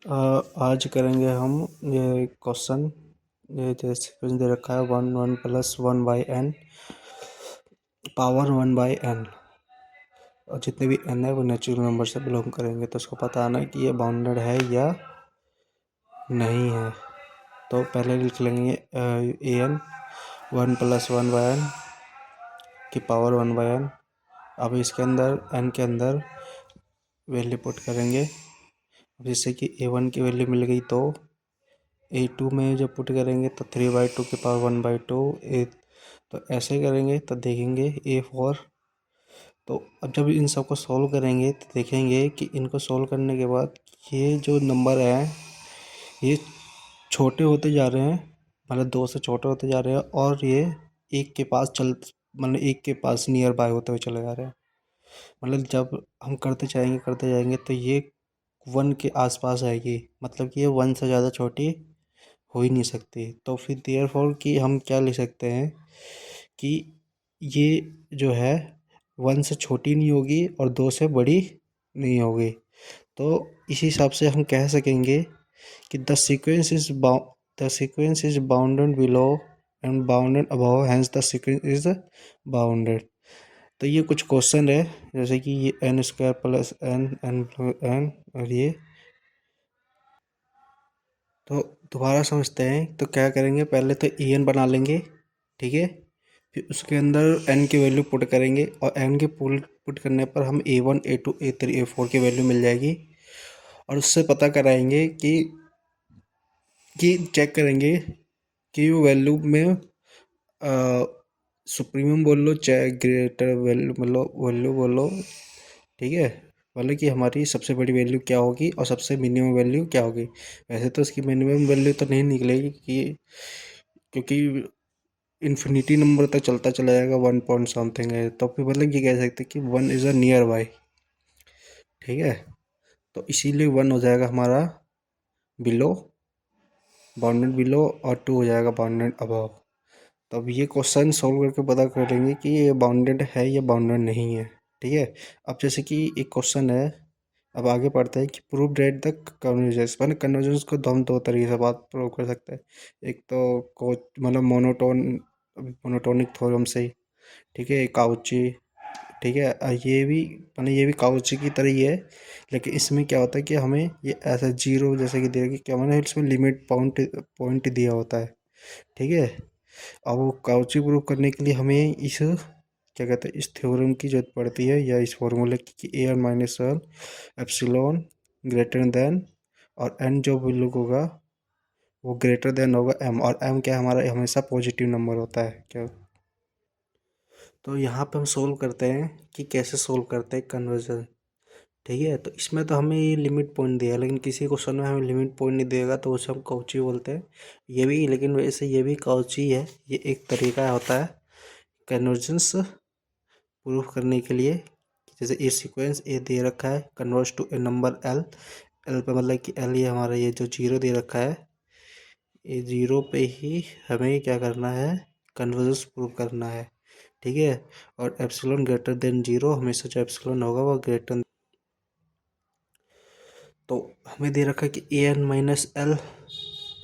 आज करेंगे हम ये क्वेश्चन। ये जैसे कुछ दे रखा है 1 + 1/n पावर 1/n, और जितने भी n है वो नेचुरल नंबर से बिलोंग करेंगे। तो उसको बताना है कि ये बाउंडेड है या नहीं है। तो पहले लिख लेंगे an 1 + 1/n की पावर 1/n। अब इसके अंदर n के अंदर वैल्यू पुट करेंगे। अब जैसे कि a1 की वैल्यू मिल गई, तो a2 में जब पुट करेंगे तो 3/2 की पावर 1/2 तो ऐसे करेंगे तो देखेंगे a4। तो अब जब इन सबको सॉल्व करेंगे तो देखेंगे कि इनको सॉल्व करने के बाद ये जो नंबर है ये छोटे होते जा रहे हैं, मतलब 2 से छोटे होते जा रहे हैं, और ये एक के पास मतलब एक के पास नियर बाय होते हुए चले जा रहे हैं। मतलब जब हम करते जाएंगे तो ये 1 के आसपास आएगी, मतलब कि ये 1 से ज़्यादा छोटी हो ही नहीं सकती। तो फिर देयरफॉर कि हम क्या लिख सकते हैं कि ये जो है 1 से छोटी नहीं होगी और 2 से बड़ी नहीं होगी। तो इसी हिसाब से हम कह सकेंगे कि the sequence is bounded below and bounded above, hence the sequence is bounded. तो ये कुछ क्वेश्चन है, जैसे कि ये n² + n और ये। तो दोबारा समझते हैं। तो क्या करेंगे, पहले तो en बना लेंगे, ठीक है। फिर उसके अंदर n की वैल्यू पुट करेंगे, और n की पुट करने पर हम a1 a2 a3 a4 की वैल्यू मिल जाएगी। और उससे पता कराएंगे कि चेक करेंगे कि वो वैल्यू में सुप्रीमम बोल लो चाहे ग्रेटर वैल्यू बोल लो, ठीक है। मतलब कि हमारी सबसे बड़ी वैल्यू क्या होगी और सबसे मिनिमम वैल्यू क्या होगी। वैसे तो इसकी मिनिमम वैल्यू तो नहीं निकलेगी क्योंकि इन्फिनिटी नंबर तक चलता चला जाएगा, 1 पॉइंट समथिंग है। तो फिर मतलब ये कह सकते हैं कि 1 इज़ अ नियर बाय, ठीक है। तो इसीलिए 1 हो जाएगा हमारा बिलो, बाउंडेड बिलो, और 2 हो जाएगा बाउंडेड अबव। तो अब ये क्वेश्चन सोल्व करके पता करेंगे कि ये बाउंडेड है या बाउंडेड नहीं है, ठीक है। अब जैसे कि एक क्वेश्चन है, अब आगे पढ़ते हैं कि प्रूव डेट द कन्वर्जेंस। मैंने कन्वर्जेंस को तो हम दो तरीके से बात प्रूव कर सकते हैं। एक तो मतलब मोनोटोनिक थ्योरम से, ठीक है, काउची, ठीक है। ये भी मतलब ये भी काउची की तरह ही है, लेकिन इसमें क्या होता है कि हमें ये ऐसा जीरो जैसे कि देगा कि क्या मैंने इसमें लिमिट पॉइंट दिया होता है, ठीक है। अब वो काउची प्रूव करने के लिए हमें इस क्या कहते हैं इस थ्योरम की जरूरत पड़ती है, या इस फॉर्मूले की, कि A R minus one epsilon greater then, और एन जो वैल्यू होगा वो ग्रेटर देन होगा एम, और एम क्या हमारा हमेशा पॉजिटिव नंबर होता है क्या। तो यहाँ पे हम सोल्व करते हैं कि कैसे सोल्व करते हैं कन्वर्जन, ठीक है। तो इसमें तो हमें ये लिमिट पॉइंट दिया है, लेकिन किसी क्वेश्चन में हमें लिमिट पॉइंट नहीं देगा तो उसे हम काउची बोलते हैं। ये भी, लेकिन वैसे ये भी काउची है, ये एक तरीका होता है कन्वर्जेंस प्रूफ करने के लिए। जैसे ए सीक्वेंस ए दे रखा है converse to a number L, L पे मतलब कि एल ये हमारा ये जो जीरो दे रखा है, ये जीरो पे ही हमें क्या करना है, कन्वर्जेंस प्रूफ करना है, ठीक है। और एप्सिलॉन ग्रेटर देन जीरो, हमेशा जो एप्सिलॉन होगा वो ग्रेटर। तो हमें दे रखा है कि ए एन माइनस एल,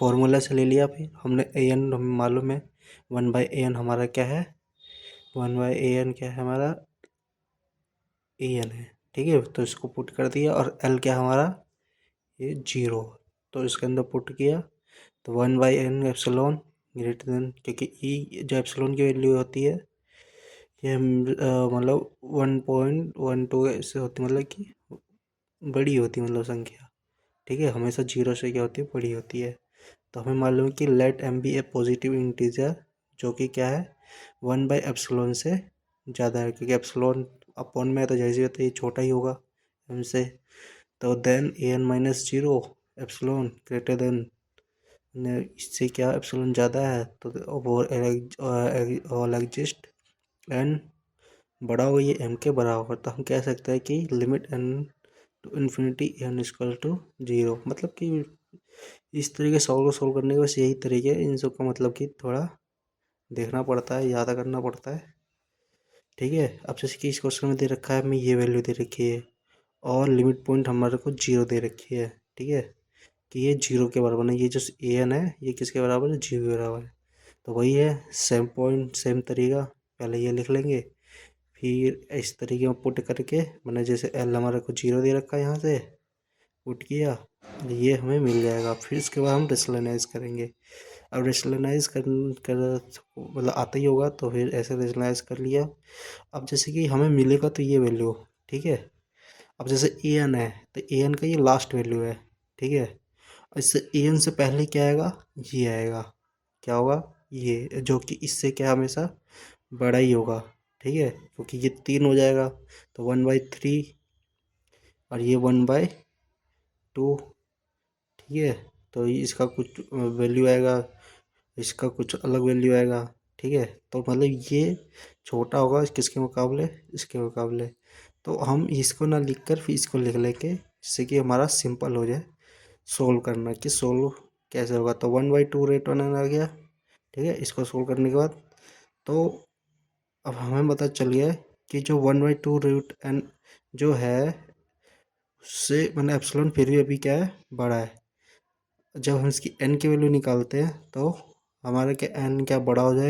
फॉर्मूला से ले लिया। फिर हमने ए एन हमें मालूम है 1/an हमारा क्या है, 1/an क्या है हमारा ए एन है, ठीक है। तो इसको पुट कर दिया, और एल क्या हमारा ये जीरो, तो इसके अंदर पुट किया। तो 1/n एप्सिलॉन ग्रेटर देन, क्योंकि ई जो एप्सिलॉन की वैल्यू होती है ये मतलब 1.12 ऐसे होती, मतलब कि बड़ी होती, मतलब संख्या, ठीक है। हमेशा जीरो से क्या होती है, बड़ी होती है। तो हमें मालूम है कि लेट एम बी ए पॉजिटिव इंटीजर, जो कि क्या है 1/एप्सिलॉन से ज़्यादा है, क्योंकि एप्सिलॉन अपॉन में है तो जैसे होता है ये छोटा ही होगा एम से। तो then a n minus zero epsilon greater than, इससे क्या एप्सिलॉन ज़्यादा है तो वो ऑल एग्जिस्ट, एन बड़ा होगा, ये एम के बराबर। तो हम कह सकते हैं कि limit n to infinity n equal to zero. मतलब कि इस तरीके सोल्व करने के बस यही तरीके हैं। इन सब का मतलब कि थोड़ा देखना पड़ता है, याद करना पड़ता है, ठीक है। अब जैसे कि इस क्वेश्चन में दे रखा है हमें ये वैल्यू दे रखी है, और लिमिट पॉइंट हमारे को जीरो दे रखी है, ठीक है। कि ये जीरो के बराबर नहीं, ये जो ए एन है ये किसके बराबर है, जीरो के बराबर है। तो वही है, सेम पॉइंट सेम तरीका, पहले ये लिख लेंगे, फिर इस तरीके में पुट करके, मैंने जैसे एल हमारे को जीरो दे रखा है यहाँ से पुट किया, ये हमें मिल जाएगा। फिर इसके बाद हम रेशनलाइज करेंगे। अब रेशनलाइज कर मतलब आता ही होगा, तो फिर ऐसे रेशनलाइज कर लिया। अब जैसे कि हमें मिलेगा तो ये वैल्यू, ठीक है। अब जैसे ए एन है तो ए एन का ये लास्ट वैल्यू है, ठीक है। इससे ए एन से पहले क्या आएगा, ये आएगा, क्या होगा, ये, जो कि इससे क्या हमेशा बड़ा ही होगा, ठीक है, क्योंकि ये 3 हो जाएगा तो 1/3, और ये 1/2, ठीक है। तो इसका कुछ वैल्यू आएगा, इसका कुछ अलग वैल्यू आएगा, ठीक है। तो मतलब ये छोटा होगा किसके मुकाबले, इसके मुकाबले। तो हम इसको ना लिख कर फिर इसको लिख लेंगे, जिससे कि हमारा सिंपल हो जाए सोल्व करना, कि सोल्व कैसे होगा। तो 1/2 रेट वन आ गया, ठीक है। इसको सोल्व करने के बाद तो अब हमें पता चल गया है कि जो 1/2 रूट एन जो है उससे मैंने एप्सिलॉन फिर भी अभी क्या है, बड़ा है। जब हम इसकी एन की वैल्यू निकालते हैं तो हमारा क्या एन क्या बड़ा हो जाएगा।